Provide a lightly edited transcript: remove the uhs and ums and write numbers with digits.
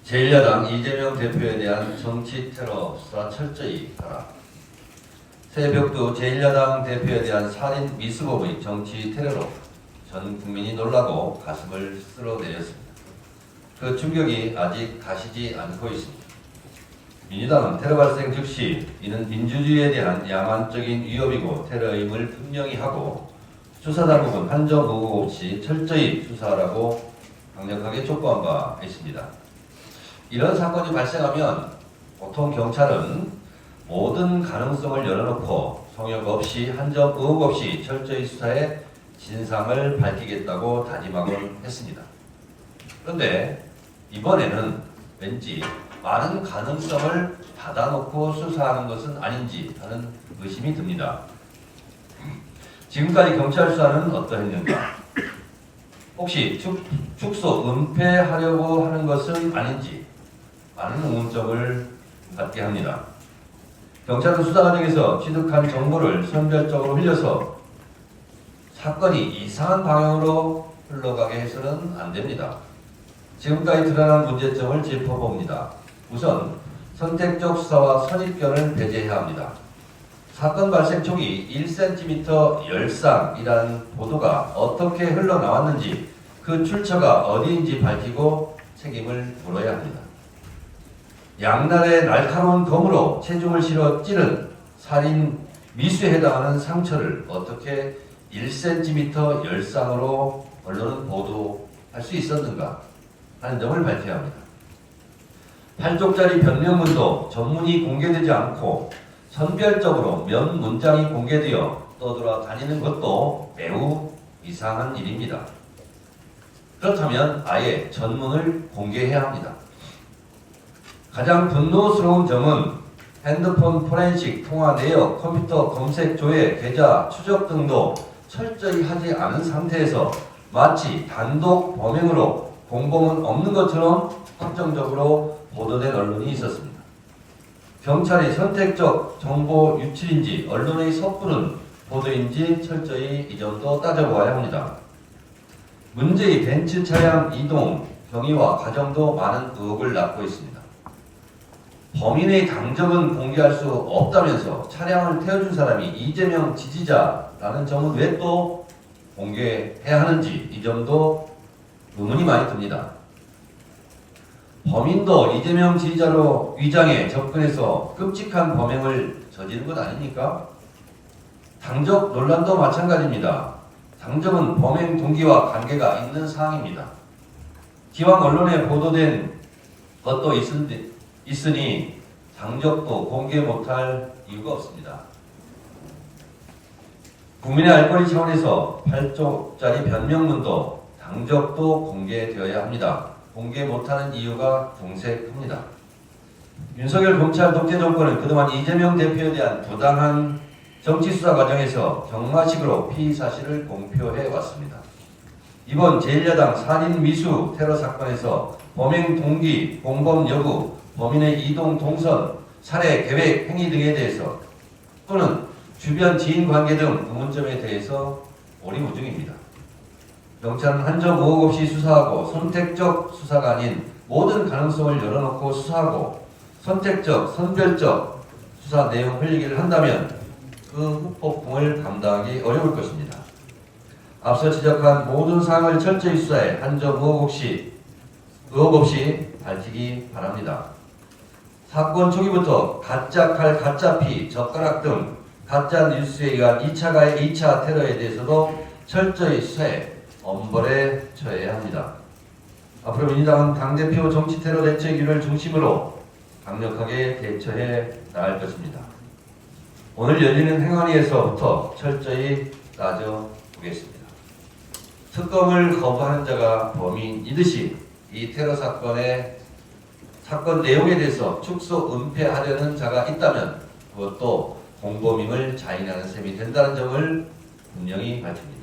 제1야당 이재명 대표에 대한 정치 테러 수사 철저히 하라. 새벽도 제1야당 대표에 대한 살인 미수범의 정치 테러로 전 국민이 놀라고 가슴을 쓸어내렸습니다. 그 충격이 아직 가시지 않고 있습니다. 민주당은 테러 발생 즉시 이는 민주주의에 대한 야만적인 위협이고 테러임을 분명히 하고 수사당국은 한 점 의혹 없이 철저히 수사하라고 강력하게 촉구한 바 있습니다. 이런 사건이 발생하면 보통 경찰은 모든 가능성을 열어놓고 성역 없이 한 점 의혹 없이 철저히 수사해 진상을 밝히겠다고 다짐하곤 했습니다. 그런데 이번에는 왠지 많은 가능성을 닫아놓고 수사하는 것은 아닌지 하는 의심이 듭니다. 지금까지 경찰 수사는 어떠했는가? 혹시 축소 은폐하려고 하는 것은 아닌지 많은 의문점을 갖게 합니다. 경찰은 수사 과정에서 취득한 정보를 선별적으로 흘려서 사건이 이상한 방향으로 흘러가게 해서는 안 됩니다. 지금까지 드러난 문제점을 짚어봅니다. 우선 선택적 수사와 선입견을 배제해야 합니다. 사건 발생 초기 1cm 열상이라는 보도가 어떻게 흘러나왔는지 그 출처가 어디인지 밝히고 책임을 물어야 합니다. 양날의 날카로운 검으로 체중을 실어 찌른 살인 미수에 해당하는 상처를 어떻게 1cm 열상으로 언론은 보도할 수 있었는가 하는 점을 밝혀야 합니다. 8쪽짜리 변명문도 전문이 공개되지 않고 선별적으로 몇 문장이 공개되어 떠돌아다니는 것도 매우 이상한 일입니다. 그렇다면 아예 전문을 공개해야 합니다. 가장 분노스러운 점은 핸드폰 포렌식 통화 내역, 컴퓨터 검색 조회, 계좌 추적 등도 철저히 하지 않은 상태에서 마치 단독 범행으로 공범은 없는 것처럼 확정적으로 보도된 언론이 있었습니다. 경찰이 선택적 정보 유출인지 언론의 섣부른 보도인지 철저히 이 점도 따져보아야 합니다. 문제의 벤츠 차량 이동, 경위와 과정도 많은 의혹을 낳고 있습니다. 범인의 당적은 공개할 수 없다면서 차량을 태워준 사람이 이재명 지지자라는 점은 왜 또 공개해야 하는지 이 점도 의문이 많이 듭니다. 범인도 이재명 지지자로 위장해 접근해서 끔찍한 범행을 저지른 것 아닙니까? 당적 논란도 마찬가지입니다. 당적은 범행 동기와 관계가 있는 사항입니다. 기왕 언론에 보도된 것도 있으니 당적도 공개 못할 이유가 없습니다. 국민의 알 권리 차원에서 8쪽짜리 변명문도 당적도 공개되어야 합니다. 공개 못하는 이유가 궁색합니다. 윤석열 검찰 독재 정권은 그동안 이재명 대표에 대한 부당한 정치수사 과정에서 경마식으로 피의 사실을 공표해 왔습니다. 이번 제1야당 살인 미수 테러 사건에서 범행 동기, 공범 여부, 범인의 이동 동선, 살해 계획 행위 등에 대해서 또는 주변 지인 관계 등 의문점에 대해서 오리무중입니다. 경찰은 한 점 의혹 없이 수사하고 선택적 수사가 아닌 모든 가능성을 열어놓고 수사하고 선택적, 선별적 수사 내용 흘리기를 한다면 그 후폭풍을 감당하기 어려울 것입니다. 앞서 지적한 모든 사항을 철저히 수사해 한 점 의혹 없이 밝히기 바랍니다. 사건 초기부터 가짜 칼, 가짜 피, 젓가락 등 가짜 뉴스에 의한 2차 가해, 2차 테러에 대해서도 철저히 수사해 엄벌에 처해야 합니다. 앞으로 민주당은 당대표 정치 테러 대책위를 중심으로 강력하게 대처해 나갈 것입니다. 오늘 열리는 행안위에서부터 철저히 따져보겠습니다. 특검을 거부하는 자가 범인이듯이 이 테러 사건의 사건 내용에 대해서 축소 은폐하려는 자가 있다면 그것도 공범임을 자인하는 셈이 된다는 점을 분명히 밝힙니다.